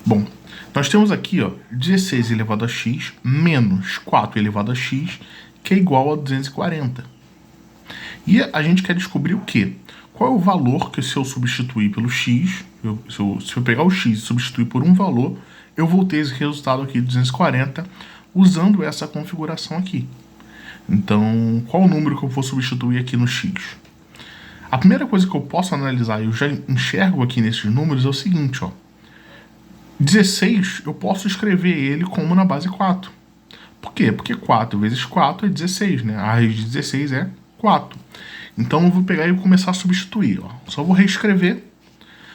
Bom, nós temos aqui, ó, 16 elevado a x menos 4 elevado a x, que é igual a 240. E a gente quer descobrir o quê? Qual é o valor que, se eu substituir pelo x, se eu pegar o x e substituir por um valor, eu vou ter esse resultado aqui de 240 usando essa configuração aqui. Então, qual o número que eu vou substituir aqui no x? A primeira coisa que eu posso analisar e eu já enxergo aqui nesses números é o seguinte, ó. 16, eu posso escrever ele como na base 4. Por quê? Porque 4 vezes 4 é 16, né? A raiz de 16 é 4. Então eu vou pegar e vou começar a substituir, ó. Só vou reescrever,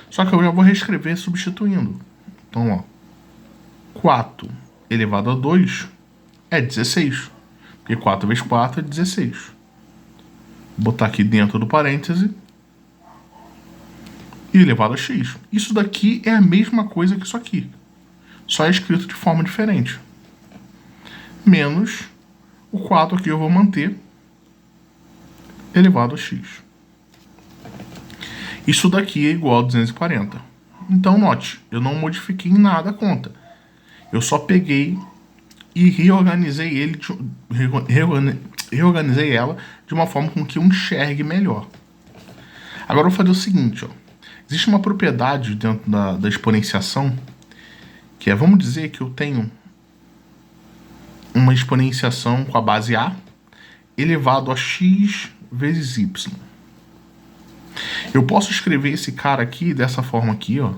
só que eu já vou reescrever substituindo. Então, ó, 4 elevado a 2 é 16. Porque 4 vezes 4 é 16. Vou botar aqui dentro do parêntese. E elevado a x. Isso daqui é a mesma coisa que isso aqui. Só é escrito de forma diferente. Menos o 4 aqui eu vou manter elevado a x. Isso daqui é igual a 240. Então, note, eu não modifiquei em nada a conta. Eu só peguei e reorganizei ela de uma forma com que eu enxergue melhor. Agora eu vou fazer o seguinte, ó. Existe uma propriedade dentro da exponenciação, que é, vamos dizer que eu tenho uma exponenciação com a base a elevado a x vezes y. Eu posso escrever esse cara aqui dessa forma aqui, ó.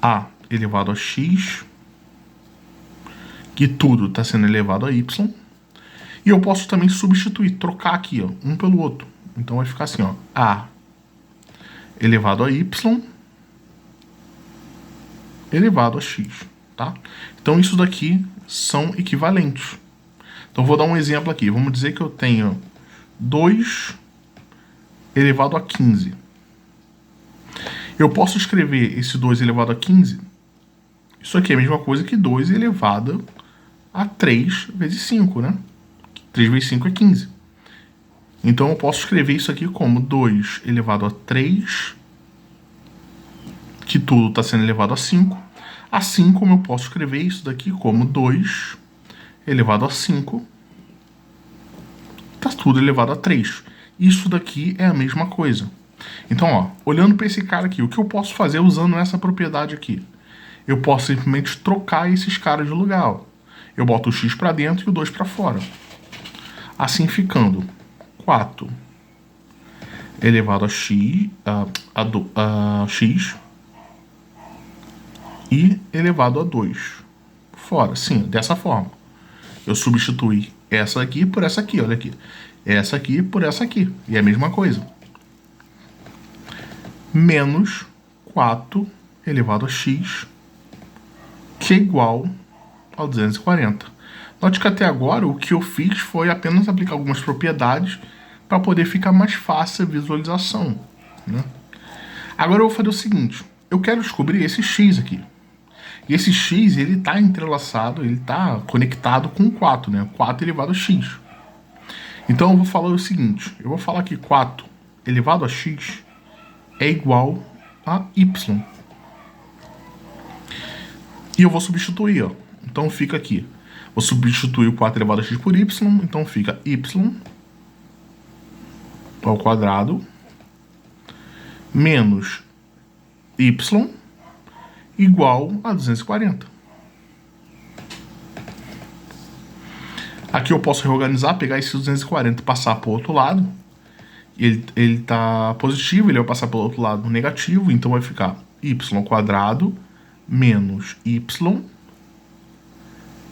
A elevado a x, que tudo está sendo elevado a y. E eu posso também substituir, trocar aqui, ó, um pelo outro. Então vai ficar assim, ó. A elevado a y elevado a x, tá? Então isso daqui são equivalentes. Então vou dar um exemplo aqui. Vamos dizer que eu tenho 2 elevado a 15. Eu posso escrever esse 2 elevado a 15. Isso aqui é a mesma coisa que 2 elevado a 3 vezes 5, né? 3 vezes 5 é 15. Então eu posso escrever isso aqui como 2 elevado a 3, que tudo está sendo elevado a 5. Assim como eu posso escrever isso daqui como 2 elevado a 5, está tudo elevado a 3. Isso daqui é a mesma coisa. Então, ó, olhando para esse cara aqui, o que eu posso fazer usando essa propriedade aqui? Eu posso simplesmente trocar esses caras de lugar, ó. Eu boto o x para dentro e o 2 para fora. Assim ficando 4 elevado a x, x e elevado a 2 fora. Sim, dessa forma. Eu substituí essa aqui por essa aqui, olha aqui. Essa aqui por essa aqui. E é a mesma coisa. Menos 4 elevado a x, que é igual a 240. Note que até agora o que eu fiz foi apenas aplicar algumas propriedades para poder ficar mais fácil a visualização, né? Agora eu vou fazer o seguinte. Eu quero descobrir esse x aqui. E esse x, ele está entrelaçado, ele está conectado com 4, né? 4 elevado a x. Então eu vou falar o seguinte. Eu vou falar que 4 elevado a x é igual a y. E eu vou substituir, ó. Então fica aqui. Vou substituir o 4 elevado a x por y. Então fica y ao quadrado menos y igual a 240. Aqui eu posso reorganizar, pegar esse 240 e passar para o outro lado. Ele está positivo, ele vai passar pelo outro lado negativo. Então vai ficar y ao quadrado menos y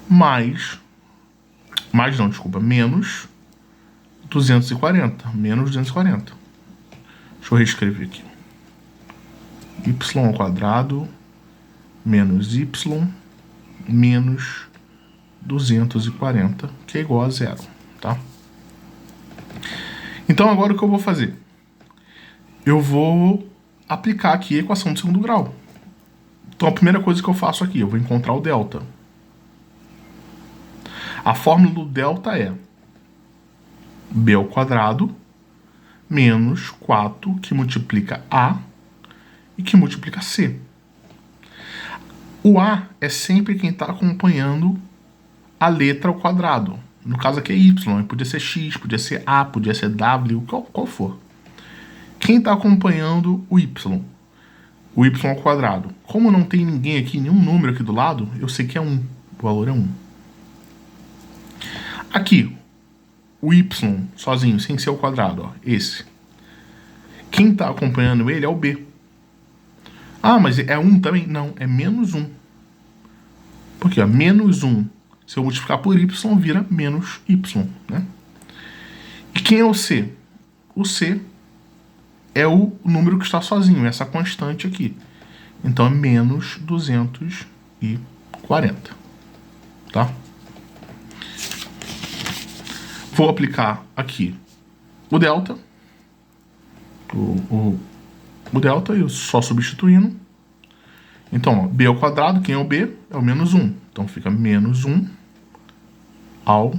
menos 240. Menos 240. Deixa eu reescrever aqui. Y ao quadrado menos y menos 240, que é igual a zero, tá? Então agora o que eu vou fazer? Eu vou aplicar aqui a equação de segundo grau. Então a primeira coisa que eu faço aqui, eu vou encontrar o delta. A fórmula do delta é b ao quadrado menos 4 que multiplica a e que multiplica c. O A é sempre quem está acompanhando a letra ao quadrado. No caso aqui é Y, podia ser X, podia ser A, podia ser W, qual for. Quem está acompanhando o Y? O Y ao quadrado. Como não tem ninguém aqui, nenhum número aqui do lado, eu sei que é 1. O valor é 1. Aqui, o Y sozinho, sem ser ao quadrado, ó, esse. Quem está acompanhando ele é o B. Ah, mas é 1 também? Não, é menos 1. Porque, ó, menos 1, se eu multiplicar por Y, vira menos Y, né? E quem é o C? O C é o número que está sozinho, essa constante aqui. Então é menos 240, tá? Vou aplicar aqui o delta. O delta, eu só substituindo. Então, ó, b ao quadrado, quem é o b? É o menos 1. Então fica menos 1 ao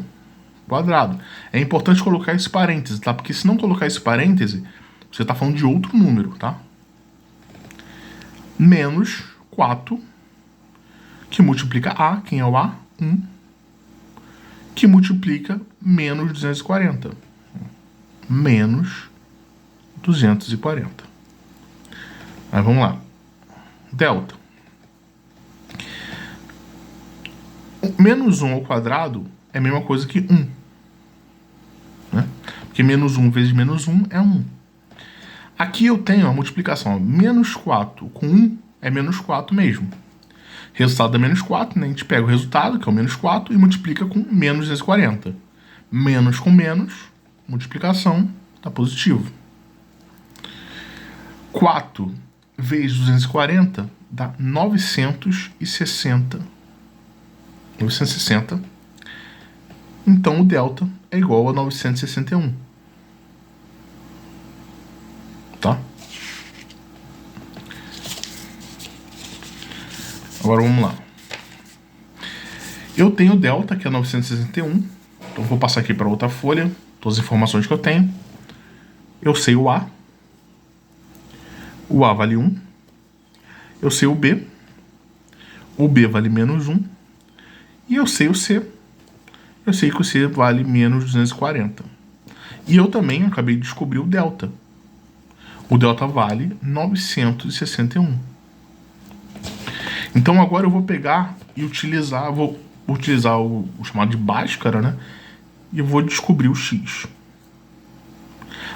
quadrado. É importante colocar esse parêntese, tá? Porque se não colocar esse parêntese, você está falando de outro número, tá? Menos 4, que multiplica A, quem é o A? 1, que multiplica menos 240. Menos 240. Aí vamos lá. Delta. Menos 1 ao quadrado é a mesma coisa que 1. Né? Porque menos 1 vezes menos 1 é 1. Aqui eu tenho a multiplicação. Ó, menos 4 com 1 é menos 4 mesmo. Resultado é menos 4, né? A gente pega o resultado, que é o menos 4, e multiplica com menos 240. Menos com menos, multiplicação, está positivo. 4 vezes 240 dá 960. Então o delta é igual a 961. Tá? Agora vamos lá. Eu tenho o delta, que é 961. Então vou passar aqui para outra folha, todas as informações que eu tenho. Eu sei o A. O A vale 1. Eu sei o B. O B vale menos 1. E eu sei o C. Eu sei que o C vale menos 240. E eu também acabei de descobrir o delta. O delta vale 961. Então agora eu vou pegar e utilizar, vou utilizar o chamado de Bhaskara, né? E eu vou descobrir o x.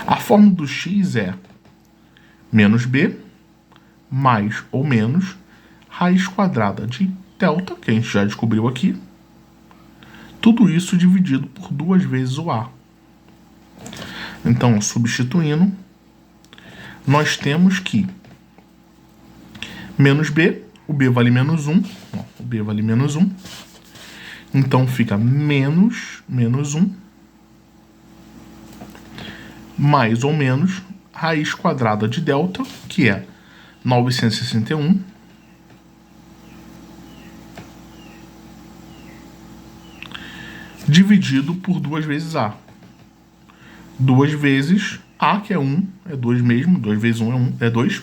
A fórmula do x é menos b mais ou menos raiz quadrada de delta, que a gente já descobriu aqui. Tudo isso dividido por 2 vezes o a. Então, substituindo, nós temos que menos b, o b vale menos 1, ó, o b vale menos 1, então fica menos 1, mais ou menos raiz quadrada de delta, que é 961, dividido por 2 vezes a. 2 vezes a, que é 1, é 2 mesmo, 2 vezes 1 é 1, é 2.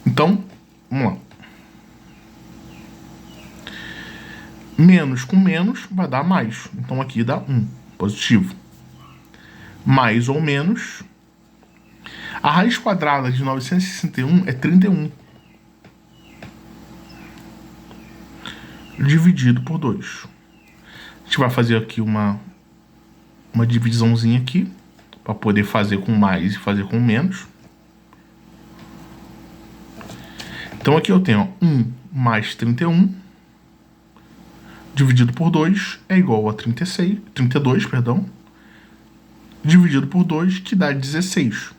Então, vamos lá. Menos com menos vai dar mais. Então aqui dá 1, positivo. Mais ou menos. A raiz quadrada de 961 é 31. Dividido por 2. A gente vai fazer aqui uma divisãozinha aqui, para poder fazer com mais e fazer com menos. Então aqui eu tenho 1 mais 31, dividido por 2 é igual a 32, perdão, dividido por 2, que dá 16.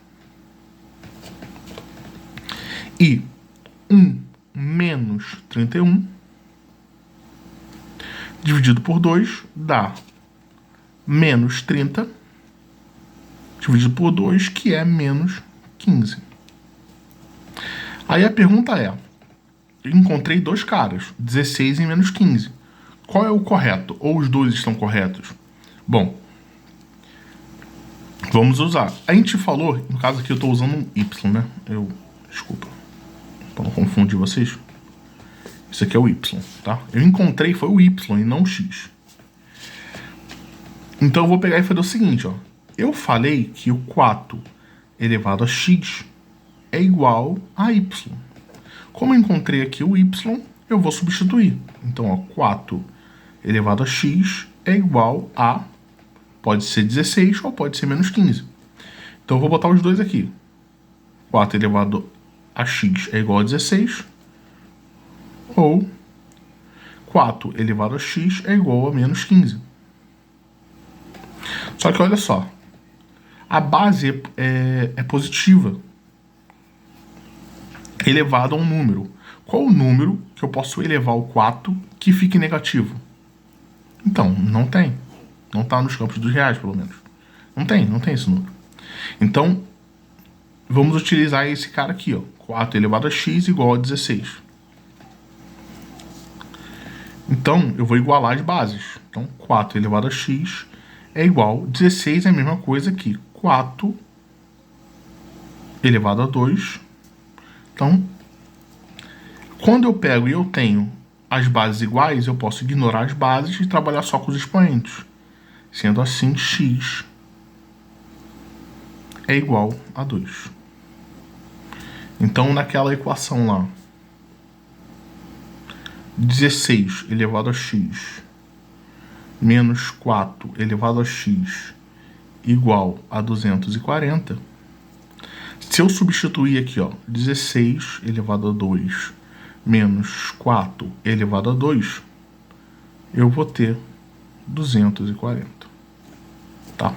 E 1 menos 31, dividido por 2, dá menos 30, dividido por 2, que é menos 15. Aí a pergunta é, eu encontrei dois caras, 16 e menos 15. Qual é o correto? Ou os dois estão corretos? Bom, vamos usar. A gente falou, no caso aqui eu estou usando um y, né? Desculpa, para não confundir vocês. Isso aqui é o y, tá? Eu encontrei foi o y e não o x. Então eu vou pegar e fazer o seguinte, ó. Eu falei que o 4 elevado a x é igual a y. Como eu encontrei aqui o y, eu vou substituir. Então, ó, 4 elevado a x é igual a... Pode ser 16 ou pode ser menos 15. Então eu vou botar os dois aqui. 4 elevado a x é igual a 16. Ou 4 elevado a x é igual a menos 15. Só que olha só. A base é positiva. Elevado a um número. Qual o número que eu posso elevar ao 4 que fique negativo? Então, não tem. Não está nos campos dos reais, pelo menos. Não tem esse número. Então, vamos utilizar esse cara aqui, ó. 4 elevado a x igual a 16. Então, eu vou igualar as bases. Então, 4 elevado a x é igual a 16, é a mesma coisa que 4 elevado a 2. Então, quando eu pego e eu tenho as bases iguais, eu posso ignorar as bases e trabalhar só com os expoentes. Sendo assim, x é igual a 2. Então, naquela equação lá, 16 elevado a x menos 4 elevado a x igual a 240. Se eu substituir aqui, ó, 16 elevado a 2 menos 4 elevado a 2, eu vou ter 240, tá?